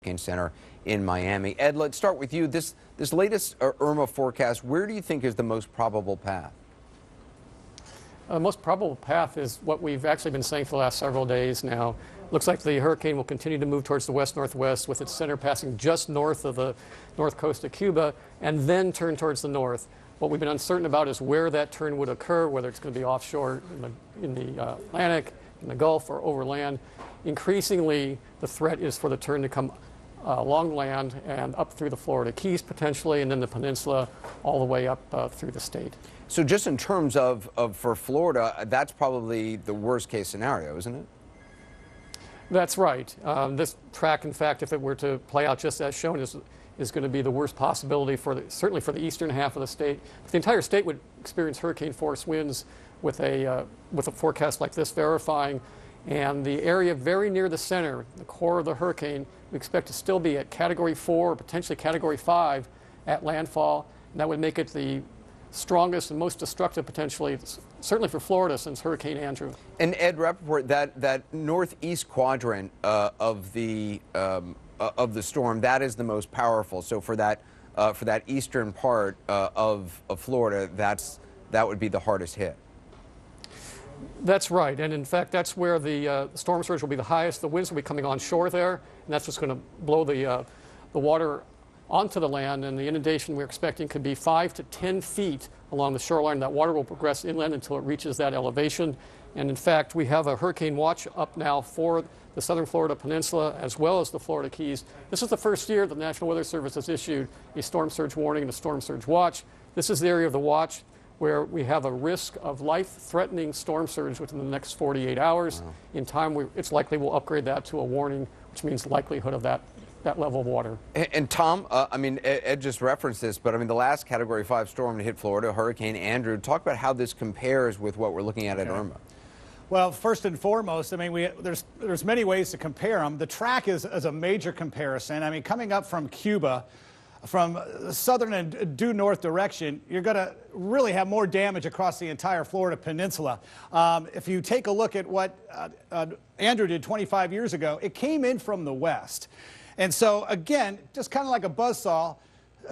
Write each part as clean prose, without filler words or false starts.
Hurricane Center in Miami. Ed, let's start with you. This latest Irma forecast, where do you think is the most probable path? The most probable path is what we've actually been saying for the last several days now. Looks like the hurricane will continue to move towards the west-northwest, with its center passing just north of the north coast of Cuba and then turn towards the north. What we've been uncertain about is where that turn would occur, whether it's going to be offshore in the Atlantic, in the Gulf, or over land. Increasingly, the threat is for the turn to come along land and up through the Florida Keys potentially, and then the peninsula all the way up through the state. So just in terms of for Florida, that's probably the worst case scenario, isn't it? That's right. This track, in fact, if it were to play out just as shown, is going to be the worst possibility certainly for the eastern half of the state. The entire state would experience hurricane force winds with a forecast like this verifying. And the area very near the center, the core of the hurricane, we expect to still be at Category 4 or potentially Category 5 at landfall. And that would make it the strongest and most destructive potentially, certainly for Florida, since Hurricane Andrew. And Ed Rappaport, that northeast quadrant of the storm, that is the most powerful. So for that eastern part of Florida, that would be the hardest hit. That's right, and in fact, that's where the storm surge will be the highest. The winds will be coming onshore there, and that's what's going to blow the water onto the land. And the inundation we're expecting could be 5 to 10 feet along the shoreline. That water will progress inland until it reaches that elevation. And in fact, we have a hurricane watch up now for the southern Florida peninsula as well as the Florida Keys. This is the first year the National Weather Service has issued a storm surge warning and a storm surge watch. This is the area of the watch where we have a risk of life-threatening storm surge within the next 48 hours. Wow. In time, it's likely we'll upgrade that to a warning, which means likelihood of that level of water. And Tom, I mean, Ed just referenced this, but I mean, the last Category 5 storm to hit Florida, Hurricane Andrew. Talk about how this compares with what we're looking at Irma. Well, first and foremost, I mean, there's many ways to compare them. The track is a major comparison. I mean, coming up from Cuba, from southern and due north direction, you're going to really have more damage across the entire Florida peninsula. If you take a look at what Andrew did 25 years ago, it came in from the west. And so, again, just kind of like a buzzsaw,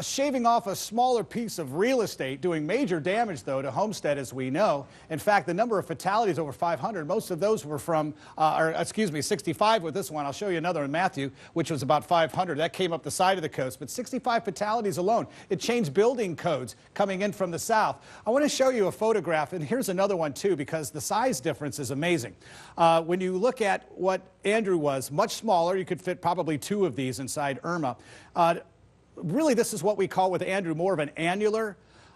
shaving off a smaller piece of real estate, doing major damage, though, to Homestead, as we know. In fact, the number of fatalities over 500, most of those were from, 65 with this one. I'll show you another in Matthew, which was about 500. That came up the side of the coast, but 65 fatalities alone. It changed building codes coming in from the south. I want to show you a photograph, and here's another one, too, because the size difference is amazing. When you look at what Andrew was, much smaller, you could fit probably 2 of these inside Irma. Really, this is what we call with Andrew more of an annular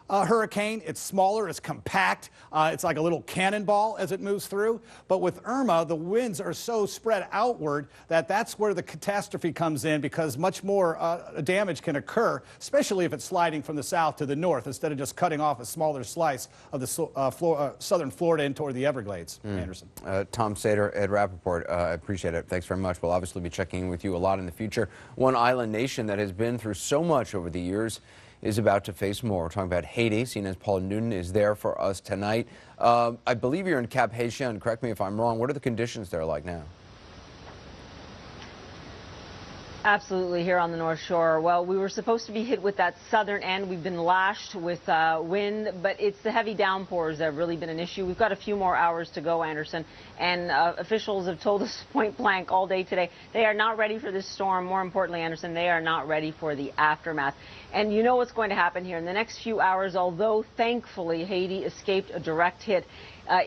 hurricane. It's smaller, it's compact, it's like a little cannonball as it moves through. But with Irma, the winds are so spread outward that that's where the catastrophe comes in, because much more damage can occur, especially if it's sliding from the south to the north instead of just cutting off a smaller slice of the southern Florida in toward the Everglades. Anderson. Tom Sater, Ed Rappaport, I appreciate it. Thanks very much. We'll obviously be checking in with you a lot in the future. One island nation that has been through so much over the years is about to face more. We're talking about Haiti. CNN's Paul Newton is there for us tonight. I believe you're in Cap Haitien. Correct me if I'm wrong. What are the conditions there like now? Absolutely, here on the North Shore. Well, we were supposed to be hit with that southern end. We've been lashed with wind, but it's the heavy downpours that have really been an issue. We've got a few more hours to go, Anderson, and officials have told us point blank all day today they are not ready for this storm. More importantly, Anderson, they are not ready for the aftermath. And you know what's going to happen here in the next few hours, although thankfully Haiti escaped a direct hit.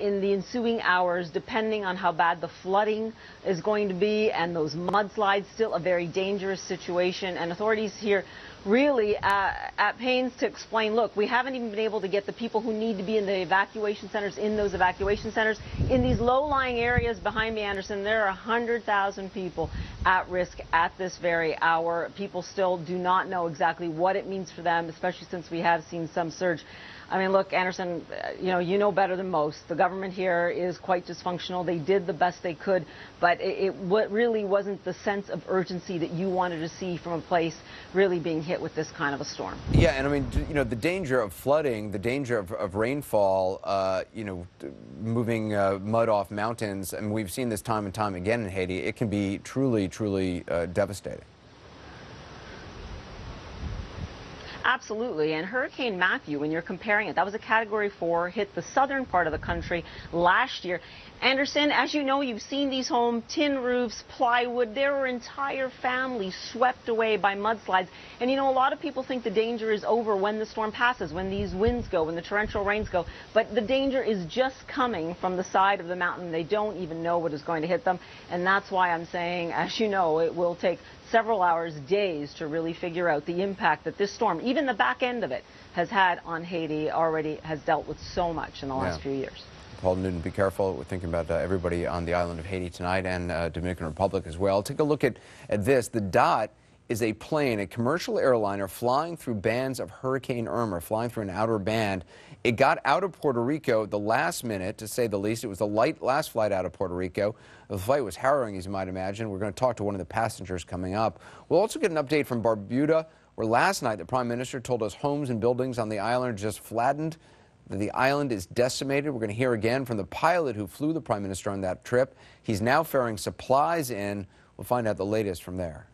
In the ensuing hours, depending on how bad the flooding is going to be and those mudslides, still a very dangerous situation. And authorities here really at pains to explain, look, we haven't even been able to get the people who need to be in the evacuation centers in those evacuation centers. In these low-lying areas behind me, Anderson, there are 100,000 people at risk at this very hour. People still do not know exactly what it means for them, especially since we have seen some surge. I mean, look, Anderson, you know better than most. The government here is quite dysfunctional. They did the best they could, but it really wasn't the sense of urgency that you wanted to see from a place really being hit with this kind of a storm. Yeah, and I mean, the danger of flooding, the danger of rainfall, moving mud off mountains, and we've seen this time and time again in Haiti. It can be truly, truly devastating. Absolutely. And Hurricane Matthew, when you're comparing it, that was a Category 4, hit the southern part of the country last year. Anderson, as you know, you've seen these homes, tin roofs, plywood. There were entire families swept away by mudslides. And, you know, a lot of people think the danger is over when the storm passes, when these winds go, when the torrential rains go. But the danger is just coming from the side of the mountain. They don't even know what is going to hit them. And that's why I'm saying, as you know, it will take several hours, days to really figure out the impact that this storm, even the back end of it, has had on Haiti. Already has dealt with so much in the last few years. Paul Newton, be careful. We're thinking about everybody on the island of Haiti tonight, and Dominican Republic as well. Take a look at this. The Dot is a plane, a commercial airliner flying through bands of Hurricane Irma, flying through an outer band. It got out of Puerto Rico the last minute, to say the least. It was the last flight out of Puerto Rico. The flight was harrowing, as you might imagine. We're going to talk to one of the passengers coming up. We'll also get an update from Barbuda, where last night the Prime Minister told us homes and buildings on the island are just flattened. The island is decimated. We're going to hear again from the pilot who flew the Prime Minister on that trip. He's now ferrying supplies in. We'll find out the latest from there.